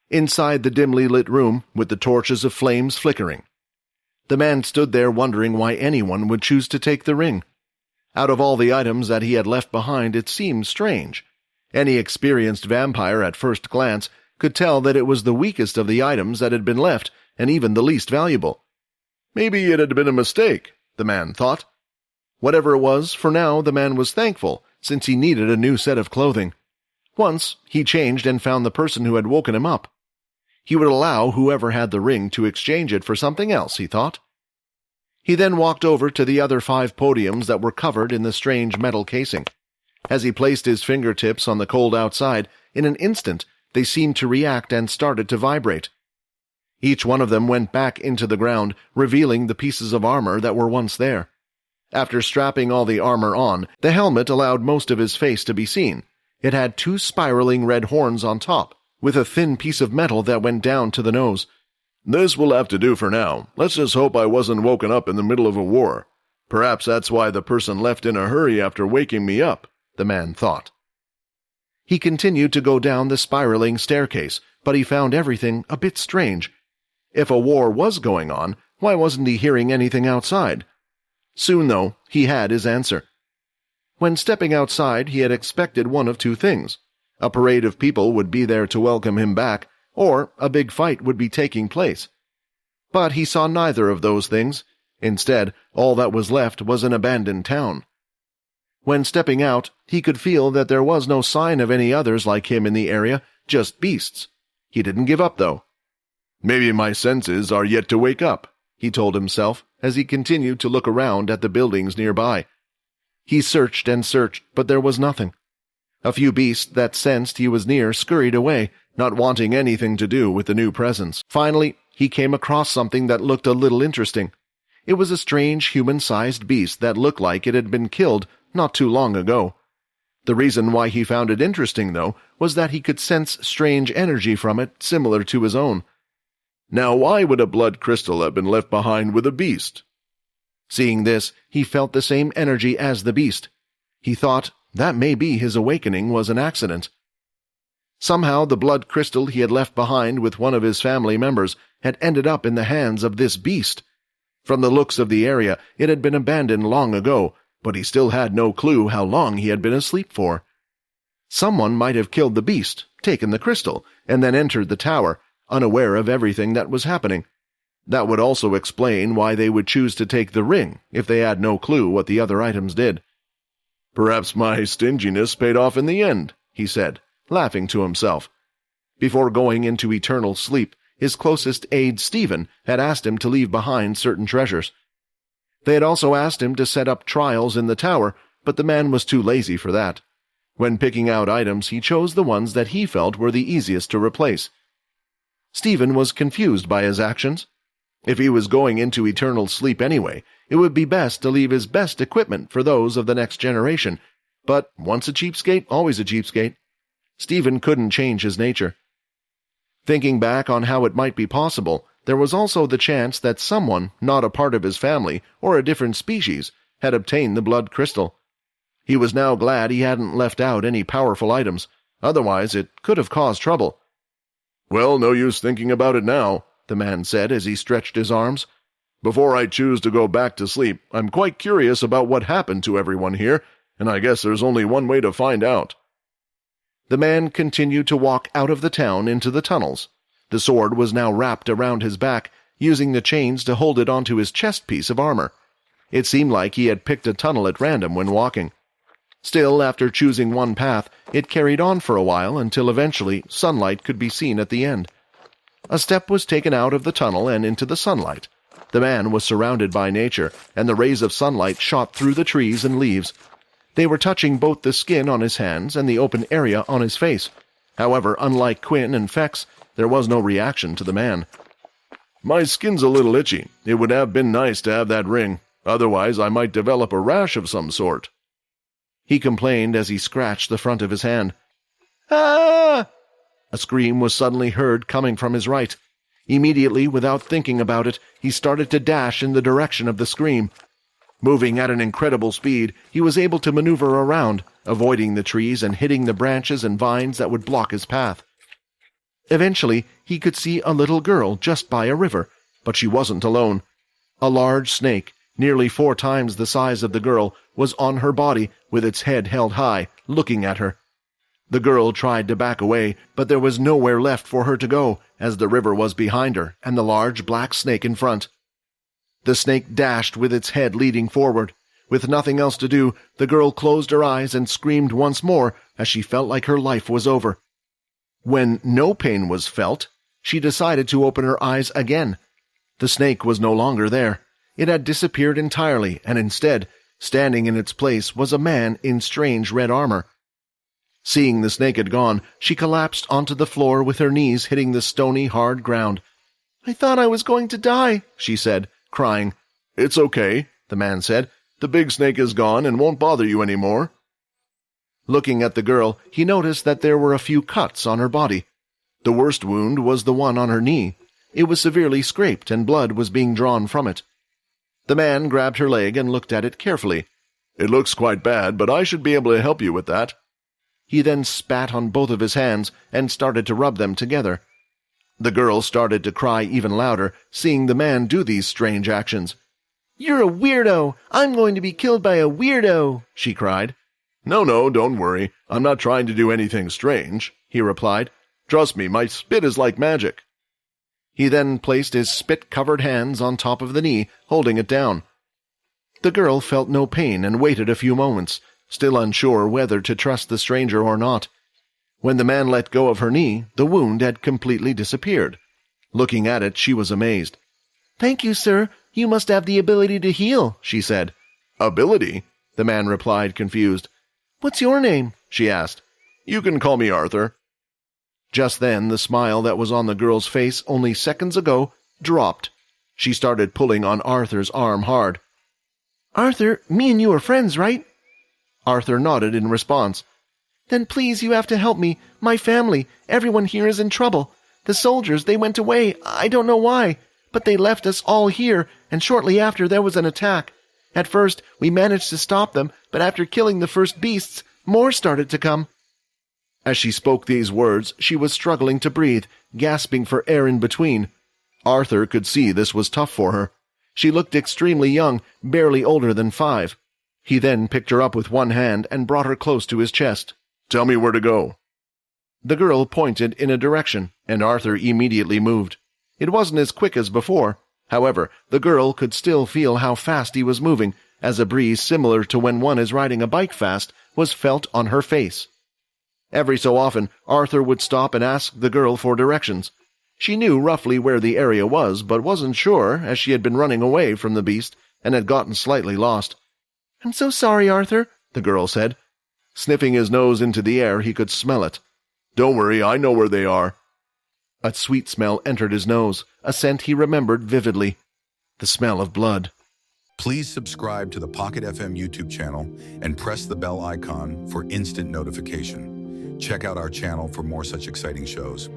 inside the dimly lit room with the torches of flames flickering. The man stood there wondering why anyone would choose to take the ring. Out of all the items that he had left behind, it seemed strange. Any experienced vampire at first glance could tell that it was the weakest of the items that had been left, and even the least valuable. Maybe it had been a mistake, the man thought. Whatever it was, for now the man was thankful, since he needed a new set of clothing. Once, he changed and found the person who had woken him up. He would allow whoever had the ring to exchange it for something else, he thought. He then walked over to the other 5 podiums that were covered in the strange metal casing. As he placed his fingertips on the cold outside, in an instant they seemed to react and started to vibrate. Each one of them went back into the ground, revealing the pieces of armor that were once there. After strapping all the armor on, the helmet allowed most of his face to be seen. It had 2 spiraling red horns on top, with a thin piece of metal that went down to the nose. "This will have to do for now. Let's just hope I wasn't woken up in the middle of a war. Perhaps that's why the person left in a hurry after waking me up," the man thought. He continued to go down the spiraling staircase, but he found everything a bit strange. If a war was going on, why wasn't he hearing anything outside? Soon, though, he had his answer. When stepping outside, he had expected one of 2 things. A parade of people would be there to welcome him back, or a big fight would be taking place. But he saw neither of those things. Instead, all that was left was an abandoned town. When stepping out, he could feel that there was no sign of any others like him in the area, just beasts. He didn't give up, though. "Maybe my senses are yet to wake up," he told himself as he continued to look around at the buildings nearby. He searched and searched, but there was nothing. A few beasts that sensed he was near scurried away, not wanting anything to do with the new presence. Finally, he came across something that looked a little interesting. It was a strange human-sized beast that looked like it had been killed not too long ago. The reason why he found it interesting, though, was that he could sense strange energy from it similar to his own. Now why would a blood crystal have been left behind with a beast? Seeing this, he felt the same energy as the beast. He thought that maybe his awakening was an accident. Somehow the blood crystal he had left behind with one of his family members had ended up in the hands of this beast. From the looks of the area, it had been abandoned long ago, but he still had no clue how long he had been asleep for. Someone might have killed the beast, taken the crystal, and then entered the tower, unaware of everything that was happening. That would also explain why they would choose to take the ring if they had no clue what the other items did. "Perhaps my stinginess paid off in the end," he said, laughing to himself. Before going into eternal sleep, his closest aide Stephen had asked him to leave behind certain treasures. They had also asked him to set up trials in the tower, but the man was too lazy for that. When picking out items, he chose the ones that he felt were the easiest to replace. Stephen was confused by his actions. If he was going into eternal sleep anyway, it would be best to leave his best equipment for those of the next generation. But once a cheapskate, always a cheapskate. Stephen couldn't change his nature. Thinking back on how it might be possible, there was also the chance that someone, not a part of his family, or a different species, had obtained the blood crystal. He was now glad he hadn't left out any powerful items, otherwise it could have caused trouble. "Well, no use thinking about it now," the man said as he stretched his arms. "Before I choose to go back to sleep, I'm quite curious about what happened to everyone here, and I guess there's only one way to find out." The man continued to walk out of the town into the tunnels. The sword was now wrapped around his back, using the chains to hold it onto his chest piece of armor. It seemed like he had picked a tunnel at random when walking. Still, after choosing one path, it carried on for a while until eventually sunlight could be seen at the end. A step was taken out of the tunnel and into the sunlight. The man was surrounded by nature, and the rays of sunlight shot through the trees and leaves. They were touching both the skin on his hands and the open area on his face. However, unlike Quinn and Fex, there was no reaction to the man. "My skin's a little itchy. It would have been nice to have that ring. Otherwise, I might develop a rash of some sort," he complained as he scratched the front of his hand. "Ah!" A scream was suddenly heard coming from his right. Immediately, without thinking about it, he started to dash in the direction of the scream. Moving at an incredible speed, he was able to maneuver around, avoiding the trees and hitting the branches and vines that would block his path. Eventually, he could see a little girl just by a river, but she wasn't alone. A large snake, nearly 4 times the size of the girl, was on her body with its head held high, looking at her. The girl tried to back away, but there was nowhere left for her to go, as the river was behind her and the large black snake in front. The snake dashed with its head leading forward. With nothing else to do, the girl closed her eyes and screamed once more as she felt like her life was over. When no pain was felt, she decided to open her eyes again. The snake was no longer there. It had disappeared entirely, and instead, standing in its place was a man in strange red armor. Seeing the snake had gone, she collapsed onto the floor with her knees hitting the stony, hard ground. "I thought I was going to die," she said, crying. "It's okay," the man said. "The big snake is gone and won't bother you any more." Looking at the girl, he noticed that there were a few cuts on her body. The worst wound was the one on her knee. It was severely scraped and blood was being drawn from it. The man grabbed her leg and looked at it carefully. "It looks quite bad, but I should be able to help you with that." He then spat on both of his hands and started to rub them together. The girl started to cry even louder, seeing the man do these strange actions. "You're a weirdo! I'm going to be killed by a weirdo!" she cried. No, don't worry. I'm not trying to do anything strange," he replied. "Trust me, my spit is like magic." He then placed his spit-covered hands on top of the knee, holding it down. The girl felt no pain and waited a few moments, still unsure whether to trust the stranger or not. When the man let go of her knee, the wound had completely disappeared. Looking at it, she was amazed. "Thank you, sir. You must have the ability to heal," she said. "Ability?" the man replied, confused. "What's your name?" she asked. "You can call me Arthur." Just then, the smile that was on the girl's face only seconds ago dropped. She started pulling on Arthur's arm hard. "Arthur, me and you are friends, right?" Arthur nodded in response. "Then please, you have to help me. My family, everyone here is in trouble. The soldiers, they went away. I don't know why, but they left us all here, and shortly after there was an attack. At first, we managed to stop them, but after killing the first beasts, more started to come." As she spoke these words, she was struggling to breathe, gasping for air in between. Arthur could see this was tough for her. She looked extremely young, barely older than 5. He then picked her up with one hand and brought her close to his chest. "Tell me where to go." The girl pointed in a direction, and Arthur immediately moved. It wasn't as quick as before. However, the girl could still feel how fast he was moving, as a breeze similar to when one is riding a bike fast was felt on her face. Every so often, Arthur would stop and ask the girl for directions. She knew roughly where the area was, but wasn't sure, as she had been running away from the beast and had gotten slightly lost. "I'm so sorry, Arthur," the girl said. Sniffing his nose into the air, he could smell it. "Don't worry, I know where they are." A sweet smell entered his nose, a scent he remembered vividly. The smell of blood. Please subscribe to the Pocket FM YouTube channel and press the bell icon for instant notification. Check out our channel for more such exciting shows.